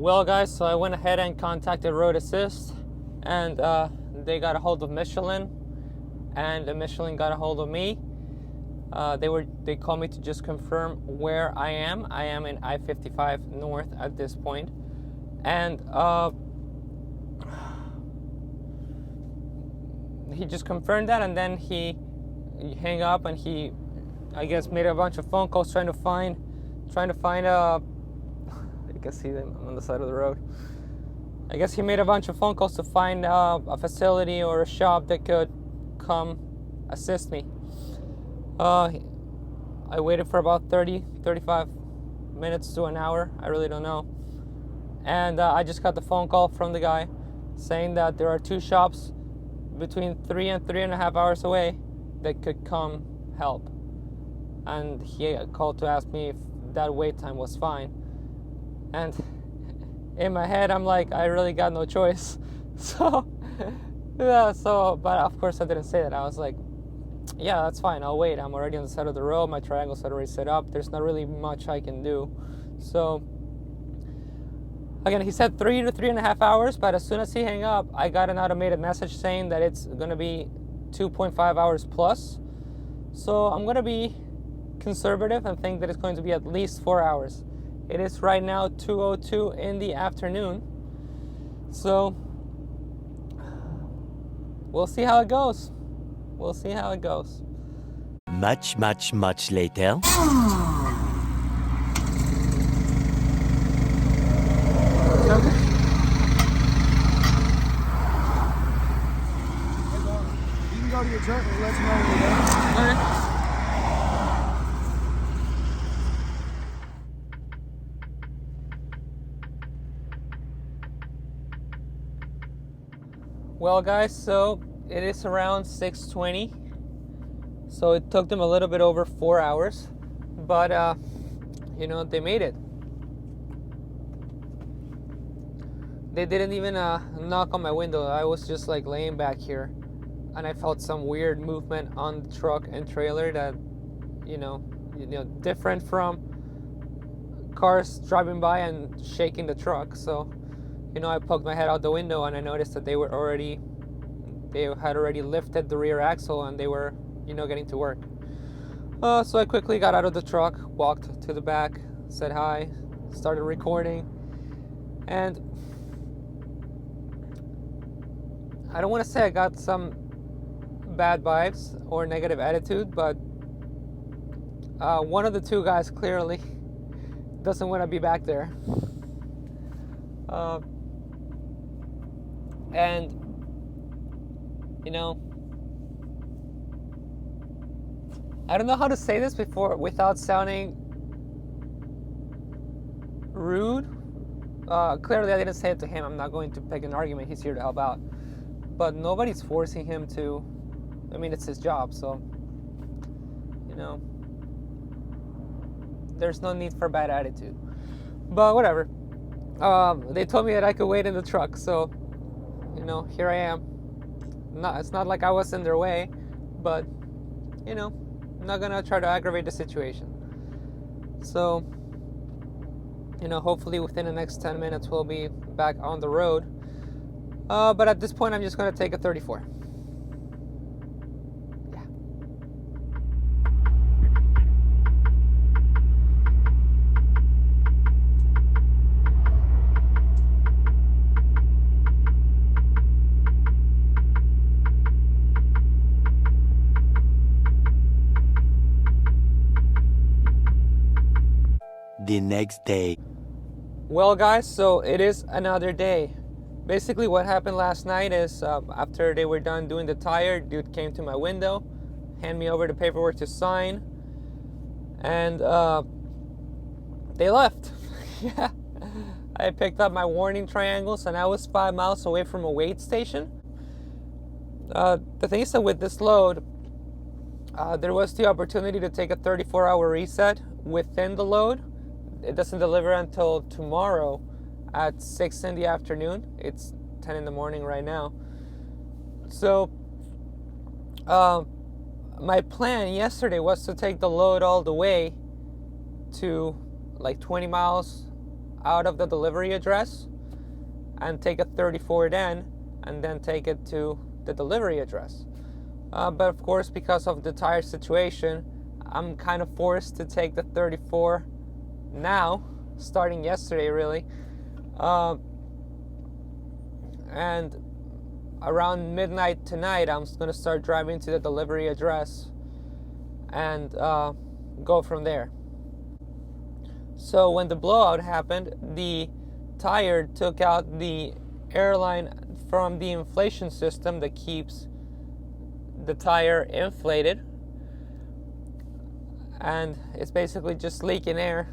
Well, guys, so I went ahead and contacted Road Assist, and they got a hold of Michelin, and Michelin got a hold of me. They called me to just confirm where I am. I am in I-55 North at this point, and he just confirmed that, and then he hung up, and he, I guess, made a bunch of phone calls trying to find you can see them on the side of the road. I guess he made a bunch of phone calls to find a facility or a shop that could come assist me. I waited for about 35 minutes to an hour. I really don't know. And I just got the phone call from the guy saying that there are two shops between 3 and 3.5 hours away that could come help. And he called to ask me if that wait time was fine. And in my head, I'm like, I really got no choice. So, but of course I didn't say that. I was like, yeah, that's fine. I'll wait. I'm already on the side of the road. My triangle's already set up. There's not really much I can do. So, again, he said 3 to 3.5 hours, but as soon as he hung up, I got an automated message saying that it's going to be 2.5 hours plus. So I'm going to be conservative and think that it's going to be at least 4 hours. It is right now 2:02 in the afternoon. So we'll see how it goes. We'll see how it goes. Much later. You can go to your truck and let you know when you're done. Okay. Well, guys, so it is around 6:20. So it took them a little bit over 4 hours, but they made it. They didn't even knock on my window. I was just like laying back here, and I felt some weird movement on the truck and trailer that, different from cars driving by and shaking the truck. So, I poked my head out the window, and I noticed that they had already lifted the rear axle, and they were, getting to work. So I quickly got out of the truck, walked to the back, said hi, started recording, and I don't want to say I got some bad vibes or negative attitude, but one of the two guys clearly doesn't want to be back there. And I don't know how to say this without sounding rude. Clearly I didn't say it to him. I'm not going to pick an argument. He's here to help out. But nobody's forcing him to. I mean, it's his job, so there's no need for bad attitude. But whatever. They told me that I could wait in the truck, so here I am. It's not like I was in their way, but I'm not gonna try to aggravate the situation. So hopefully within the next 10 minutes we'll be back on the road. But at this point I'm just gonna take a 34. Yeah. The next day. Well, guys, so it is another day. Basically what happened last night is after they were done doing the tire, dude came to my window, handed me over the paperwork to sign, and they left. Yeah. I picked up my warning triangles, and I was 5 miles away from a wait station. The thing is that with this load, there was the opportunity to take a 34-hour reset within the load. It doesn't deliver until tomorrow at 6 in the afternoon. It's 10 in the morning right now. So my plan yesterday was to take the load all the way to like 20 miles out of the delivery address and take a 34 then, and then take it to the delivery address. But of course, because of the tire situation, I'm kind of forced to take the 34 now, starting yesterday really. And around midnight tonight, I'm going to start driving to the delivery address and go from there. So when the blowout happened, the tire took out the airline from the inflation system that keeps the tire inflated, and it's basically just leaking air.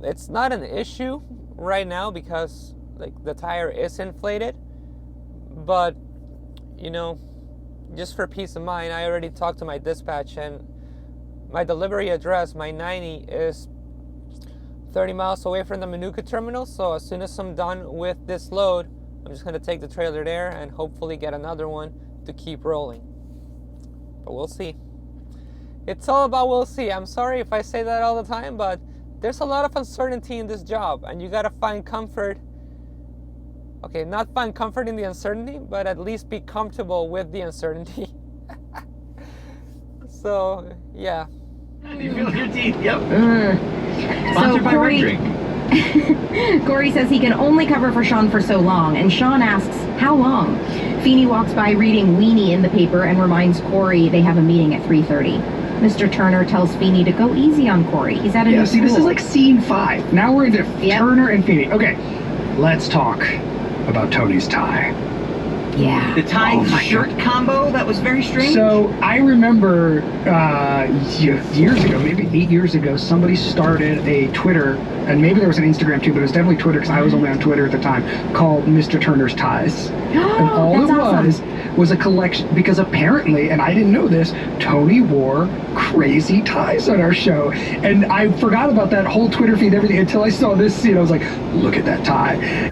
It's not an issue right now because like the tire is inflated, but you know, just for peace of mind, I already talked to my dispatch, and my delivery address, my 90, is 30 miles away from the Manuka terminal. So as soon as I'm done with this load, I'm just going to take the trailer there and hopefully get another one to keep rolling. But we'll see. It's all about we'll see. I'm sorry if I say that all the time, but there's a lot of uncertainty in this job, and you got to find comfort. Okay, not find comfort in the uncertainty, but at least be comfortable with the uncertainty. So, yeah. You feel your teeth, yep. So Sponsored by Red Drink. Corey says he can only cover for Sean for so long, and Sean asks, how long? Feeney walks by reading Weenie in the paper and reminds Corey they have a meeting at 3:30. Mr. Turner tells Feeney to go easy on Corey. He's at a new see, school. this is like scene 5. Now we're into Turner and Feeney. Okay, let's talk about Tony's tie. Yeah. The tie shirt combo, that was very strange. So I remember years ago, maybe 8 years ago, somebody started a Twitter, and maybe there was an Instagram too, but it was definitely Twitter because I was only on Twitter at the time, called Mr. Turner's Ties. And all it was a collection, because apparently, and I didn't know this, Tony wore crazy ties on our show. And I forgot about that whole Twitter feed, everything, until I saw this scene. I was like, look at that tie.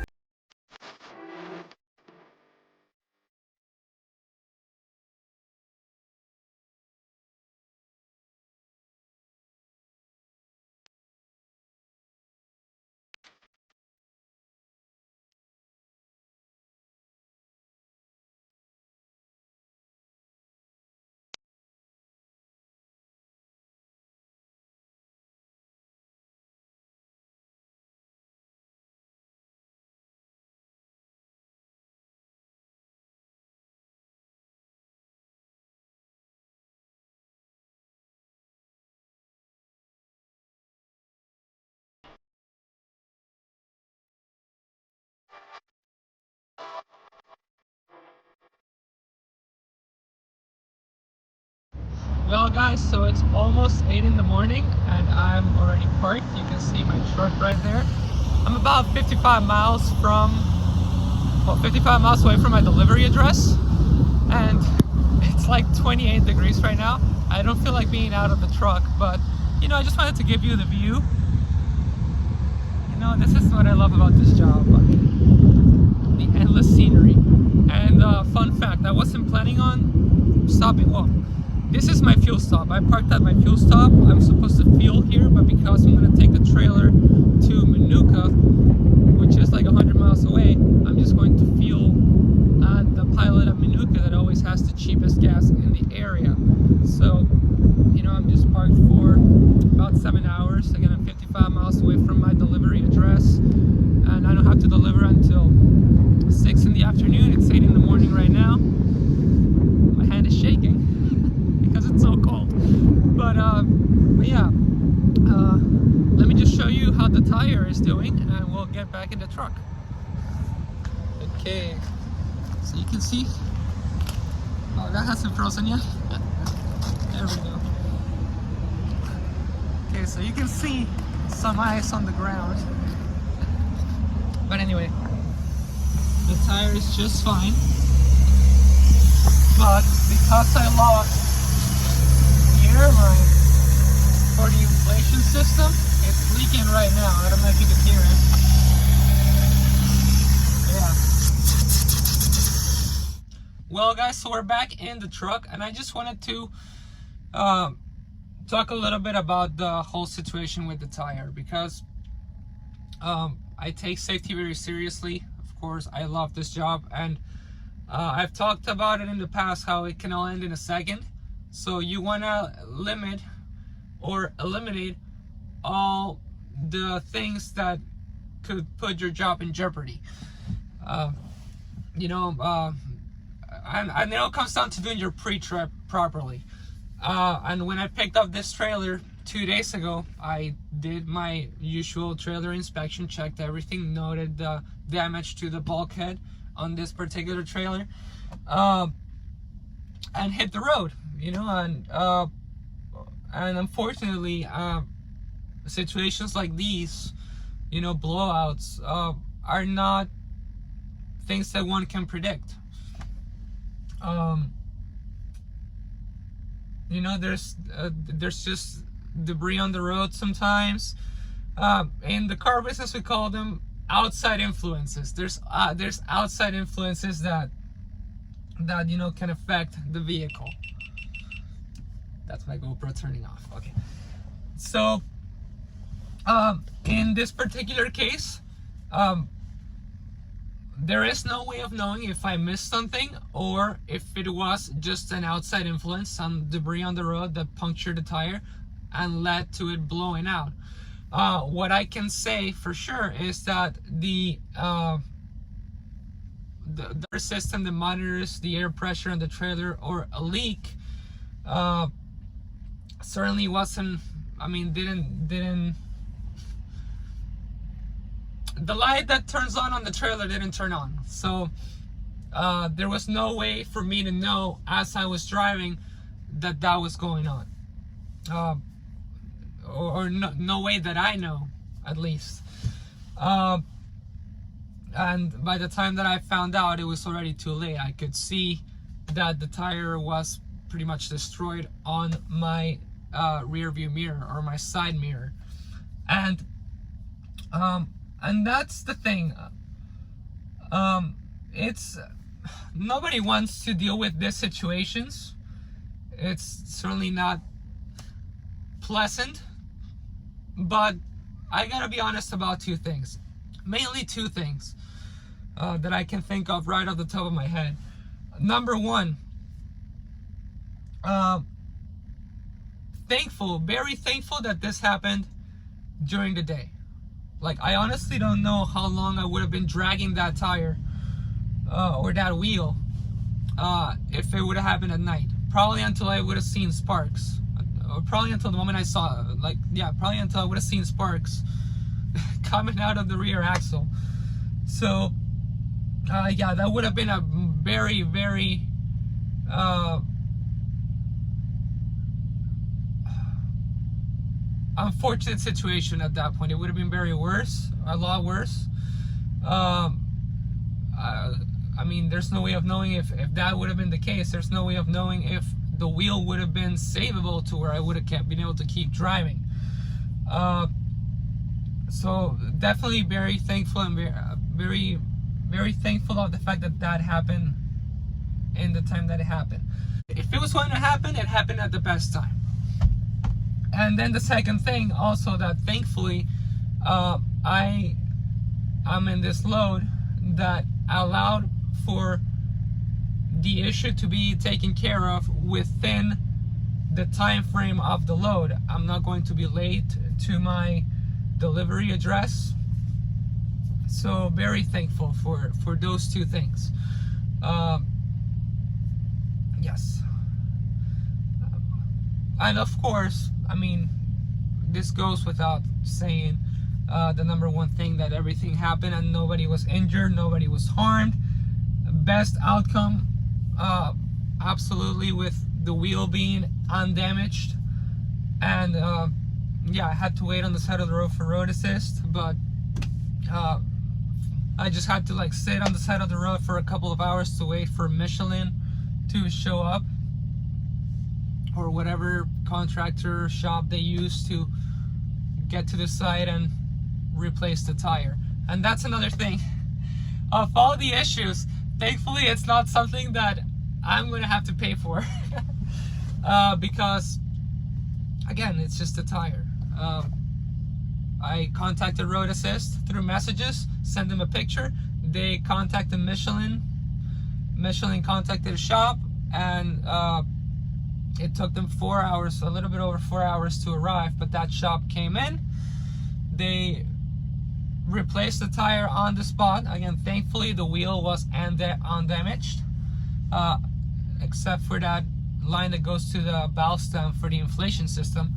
Well guys, so it's almost 8 in the morning and I'm already parked. You can see my truck right there. I'm about 55 miles away from my delivery address, and it's like 28 degrees right now. I don't feel like being out of the truck, but you know, I just wanted to give you the view. You know, this is what I love about this job, the endless scenery. And fun fact, I wasn't planning on stopping. Well, this is my fuel stop. I parked at my fuel stop. I'm supposed to fuel here, but because I'm going to take the trailer to Manuka, which is like 100 miles away, I'm just going to fuel at the pilot at Manuka that always has the cheapest gas in the area. So, you know, I'm just parked for about 7 hours. Again, I'm 55 miles away from my delivery address, and I don't have to deliver until 6 in the afternoon. It's 8 in the morning right now. My hand is shaking because it's so cold. But yeah, let me just show you how the tire is doing, and we'll get back in the truck. Okay, so you can see, oh, that hasn't frozen yet. There we go. Okay, so you can see some ice on the ground. But anyway, the tire is just fine. But because I lost the airline for the inflation system, it's leaking right now. I don't know if you can hear it. Yeah. Well guys, so we're back in the truck, and I just wanted to talk a little bit about the whole situation with the tire, because I take safety very seriously. Of course, I love this job, and I've talked about it in the past how it can all end in a second. So you want to limit or eliminate all the things that could put your job in jeopardy. And it all comes down to doing your pre-trip properly. And when I picked up this trailer 2 days ago, I did my usual trailer inspection, checked everything, noted the damage to the bulkhead on this particular trailer, and hit the road, and unfortunately, situations like these, blowouts, are not things that one can predict. There's just debris on the road sometimes. In the car business, we call them outside influences. There's outside influences that can affect the vehicle. That's my GoPro turning off. Okay. So in this particular case, there is no way of knowing if I missed something or if it was just an outside influence, some debris on the road that punctured the tire and led to it blowing out. What I can say for sure is that the system that monitors the air pressure on the trailer or a leak certainly wasn't, didn't the light that turns on the trailer didn't turn on. So there was no way for me to know as I was driving that was going on. Or no way that I know, at least. And by the time that I found out, it was already too late. I could see that the tire was pretty much destroyed on my rear view mirror or my side mirror. And that's the thing. It's nobody wants to deal with these situations. It's certainly not pleasant, but I gotta be honest about two things, mainly two things that I can think of right off the top of my head. Number one, very thankful that this happened during the day. Like, I honestly don't know how long I would have been dragging that tire or that wheel if it would have happened at night. Probably until I would have seen sparks. Or probably until the moment I saw, probably until I would have seen sparks coming out of the rear axle. So, that would have been a very, very unfortunate situation at that point. It would have been a lot worse. There's no way of knowing if that would have been the case. There's no way of knowing if the wheel would have been savable to where I would have been able to keep driving. So definitely very thankful and very, very thankful of the fact that happened in the time that it happened. If it was going to happen, it happened at the best time. And then the second thing also, that thankfully I am in this load that allowed for the issue to be taken care of within the time frame of the load. I'm not going to be late to my delivery address. So very thankful for those two things. Yes. And of course, this goes without saying, the number one thing, that everything happened and nobody was injured, nobody was harmed. Best outcome, absolutely, with the wheel being undamaged. And I had to wait on the side of the road for road assist, but I just had to sit on the side of the road for a couple of hours to wait for Michelin to show up, or whatever contractor shop they use to get to the site and replace the tire. And that's another thing. Of all the issues, thankfully it's not something that I'm gonna have to pay for. Because again, it's just a tire. I contacted Road Assist through messages, sent them a picture. They contacted Michelin. Michelin contacted a shop, and it took them 4 hours, a little bit over 4 hours to arrive, but that shop came in. They replaced the tire on the spot. Again, thankfully the wheel was undamaged, except for that line that goes to the valve stem for the inflation system.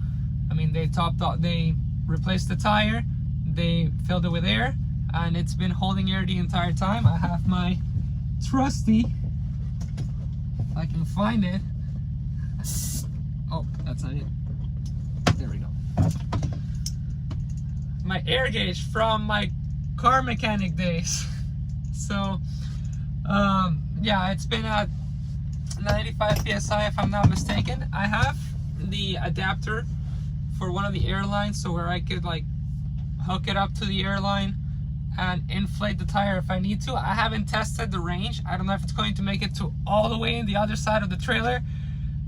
I mean, they replaced the tire, they filled it with air, and it's been holding air the entire time. I have my trusty, if I can find it. Oh, that's not it. There we go. My air gauge from my car mechanic days. So, yeah, it's been at 95 psi if I'm not mistaken. I have the adapter for one of the airlines, so where I could like hook it up to the airline and inflate the tire if I need to. I haven't tested the range. I don't know if it's going to make it to all the way in the other side of the trailer,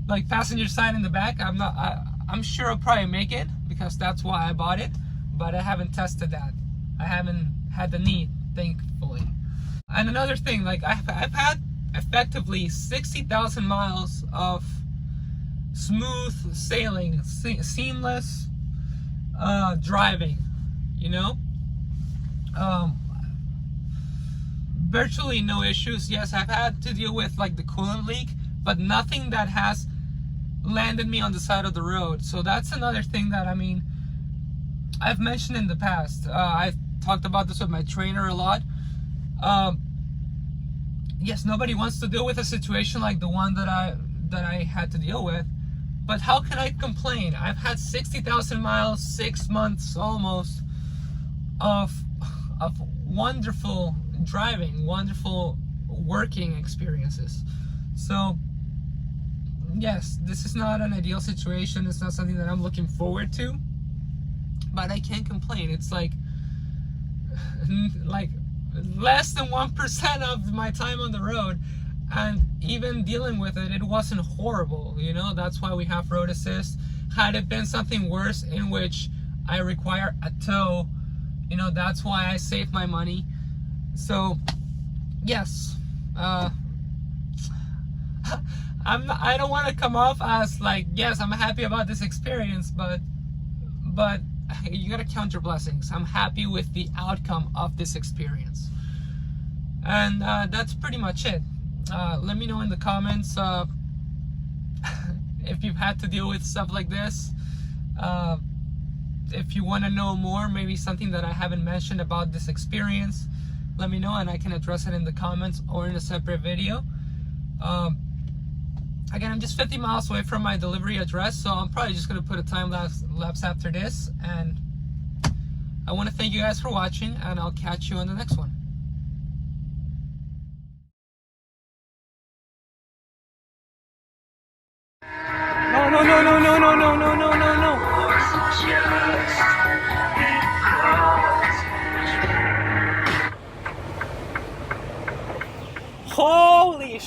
like passenger side in the back. I'm sure I'll probably make it, because that's why I bought it, but I haven't tested that. I haven't had the need, thankfully. And another thing, like I've had effectively 60,000 miles of smooth sailing, seamless driving, you know. Virtually no issues. Yes, I've had to deal with like the coolant leak, but nothing that has landed me on the side of the road. So that's another thing that, I mean, I've mentioned in the past. I've talked about this with my trainer a lot. Yes, nobody wants to deal with a situation like the one that I had to deal with, but how can I complain? I've had 60,000 miles, 6 months almost of wonderful driving, wonderful working experiences. So yes, this is not an ideal situation. It's not something that I'm looking forward to, but I can't complain. It's like less than 1% of my time on the road, and even dealing with it, it wasn't horrible, you know. That's why we have Road Assist. Had it been something worse in which I require a tow, you know, that's why I save my money. So yes, I don't want to come off as like, yes, I'm happy about this experience, but you gotta count your blessings. I'm happy with the outcome of this experience, and that's pretty much it. Let me know in the comments if you've had to deal with stuff like this. If you want to know more, maybe something that I haven't mentioned about this experience, let me know and I can address it in the comments or in a separate video. Again, I'm just 50 miles away from my delivery address, so I'm probably just going to put a time lapse after this. And I want to thank you guys for watching, and I'll catch you on the next one. No, no, no, no, no, no, no, no, no.